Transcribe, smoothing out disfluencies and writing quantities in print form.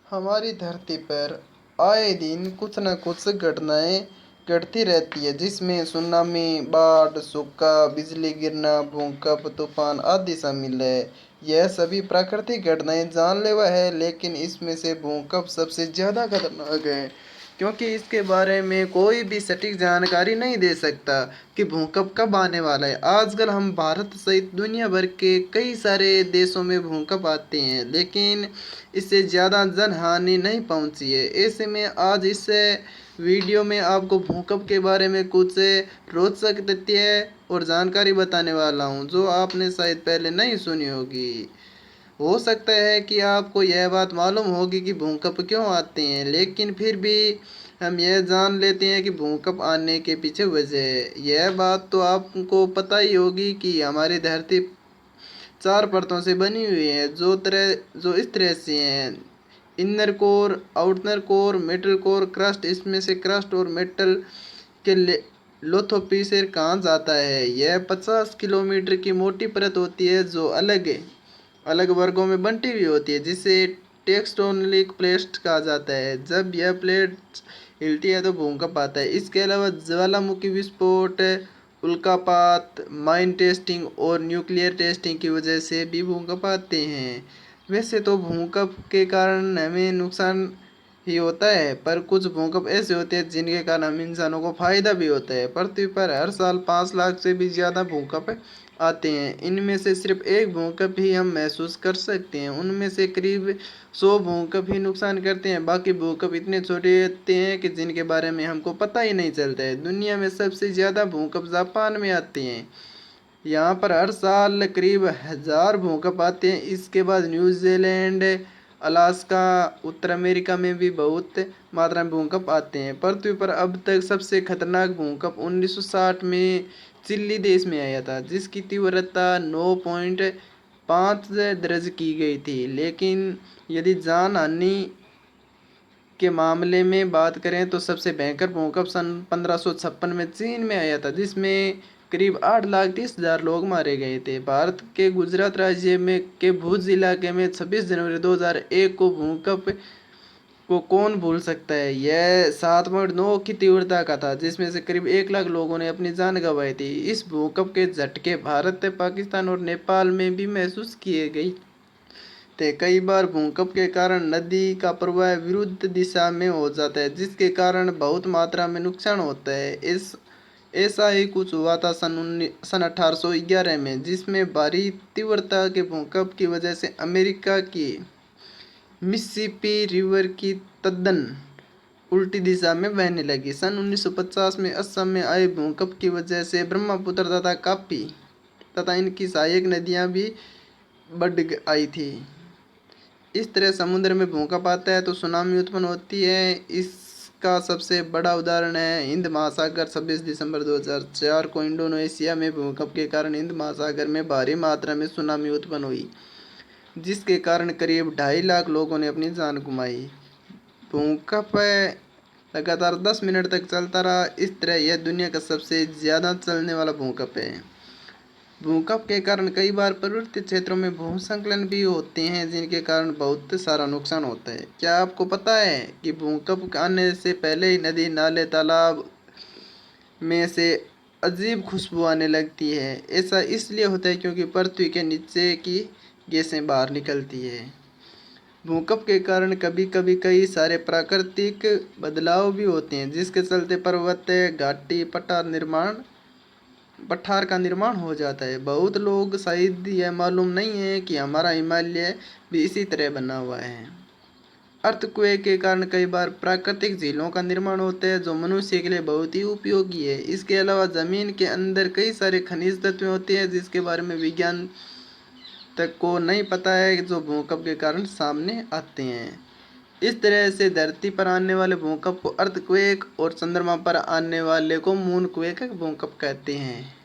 हमारी धरती पर आए दिन कुछ न कुछ घटनाएं घटती रहती है, जिसमें सुनामी, बाढ़, सूखा, बिजली गिरना, भूकंप, तूफान आदि शामिल है। यह सभी प्राकृतिक घटनाएं जानलेवा है, लेकिन इसमें से भूकंप सबसे ज्यादा खतरनाक है, क्योंकि इसके बारे में कोई भी सटीक जानकारी नहीं दे सकता कि भूकंप कब आने वाला है। आजकल हम भारत सहित दुनिया भर के कई सारे देशों में भूकंप आते हैं, लेकिन इससे ज़्यादा जनहानि नहीं पहुंची है। ऐसे में आज इस वीडियो में आपको भूकंप के बारे में कुछ रोचक तथ्य और जानकारी बताने वाला हूं, जो आपने शायद पहले नहीं सुनी होगी। हो सकता है कि आपको यह बात मालूम होगी कि भूकंप क्यों आते हैं, लेकिन फिर भी हम यह जान लेते हैं कि भूकंप आने के पीछे वजह है। यह बात तो आपको पता ही होगी कि हमारी धरती 4 परतों से बनी हुई है, जो इस तरह से हैं: inner core, outer core, metal core, crust. इसमें से क्रस्ट और मेटल के लिथोस्फीयर कहा जाता है। यह 50 किलोमीटर की मोटी परत होती है, जो अलग अलग वर्गों में बंटी हुई होती है, जिसे टेक्टोनिक प्लेट्स कहा जाता है। जब यह प्लेट्स हिलती है तो भूकंप आता है। इसके अलावा ज्वालामुखी विस्फोट, उल्कापात, माइन टेस्टिंग और न्यूक्लियर टेस्टिंग की वजह से भी भूकंप आते हैं। वैसे तो भूकंप के कारण हमें नुकसान ही होता है, पर कुछ भूकंप ऐसे होते हैं जिनके कारण हम इंसानों को फायदा भी होता है। पृथ्वी पर हर साल 5 लाख से भी ज़्यादा भूकंप आते हैं। इनमें से सिर्फ एक भूकंप ही हम महसूस कर सकते हैं। उनमें से करीब 100 भूकंप ही नुकसान करते हैं। बाकी भूकंप इतने छोटे होते हैं कि जिनके बारे में हमको पता ही नहीं चलता है। दुनिया में सबसे ज़्यादा भूकंप जापान में आते हैं। यहाँ पर हर साल करीब 1000 भूकंप आते हैं। इसके बाद न्यूजीलैंड, अलास्का, उत्तर अमेरिका में भी बहुत मात्रा में भूकंप आते हैं। पृथ्वी पर अब तक सबसे खतरनाक भूकंप 1960 में चिली देश में आया था, जिसकी तीव्रता 9.5 दर्ज की गई थी। लेकिन यदि जान हानि के मामले में बात करें तो सबसे भयंकर भूकंप सन 1556 में चीन में आया था, जिसमें करीब 8,30,000 लोग मारे गए थे। भारत के गुजरात राज्य में के भुज इलाके में 26 जनवरी 2001 को भूकंप को कौन भूल सकता है। यह 7.9 की तीव्रता का था, जिसमें से करीब 1 लाख लोगों ने अपनी जान गंवाई थी। इस भूकंप के झटके भारत, पाकिस्तान और नेपाल में भी महसूस किए गए थे। कई बार भूकंप के कारण नदी का प्रवाह विरुद्ध दिशा में हो जाता है, जिसके कारण बहुत मात्रा में नुकसान होता है। ऐसा ही कुछ हुआ था सन 1811 में, जिसमें भारी तीव्रता के भूकंप की वजह से अमेरिका की मिसिसिपी रिवर की तद्दन उल्टी दिशा में बहने लगी। सन 1950 में असम में आए भूकंप की वजह से ब्रह्मपुत्र तथा तापी तथा इनकी सहायक नदियां भी बढ़ आई थी। इस तरह समुद्र में भूकंप आता है तो सुनामी उत्पन्न होती है। इसका सबसे बड़ा उदाहरण है हिंद महासागर। 26 दिसंबर 2004 को इंडोनेशिया में भूकंप के कारण हिंद महासागर में भारी मात्रा में सुनामी उत्पन्न हुई, जिसके कारण करीब 2.5 लाख लोगों ने अपनी जान गंवाई। भूकंप लगातार 10 मिनट तक चलता रहा। इस तरह यह दुनिया का सबसे ज़्यादा चलने वाला भूकंप है। भूकंप के कारण कई बार पर्वतीय क्षेत्रों में भूस्खलन भी होते हैं, जिनके कारण बहुत सारा नुकसान होता है। क्या आपको पता है कि भूकंप आने से पहले ही नदी, नाले, तालाब में से अजीब खुशबू आने लगती है? ऐसा इसलिए होता है क्योंकि पृथ्वी के नीचे की गैसें बाहर निकलती है। भूकंप के कारण कभी कभी कई सारे प्राकृतिक बदलाव भी होते हैं, जिसके चलते पर्वत, घाटी, पठार का निर्माण हो जाता है। बहुत लोग शायद यह मालूम नहीं है कि हमारा हिमालय भी इसी तरह बना हुआ है। अर्थक्वेक के कारण कई बार प्राकृतिक झीलों का निर्माण होता है, जो मनुष्य के लिए बहुत ही उपयोगी है। इसके अलावा जमीन के अंदर कई सारे खनिज तत्व होते हैं, जिसके बारे में विज्ञान तक को नहीं पता है, जो भूकंप के कारण सामने आते हैं। इस तरह से धरती पर आने वाले भूकंप को अर्थक्वेक और चंद्रमा पर आने वाले को मूनक्वेक भूकंप कहते हैं।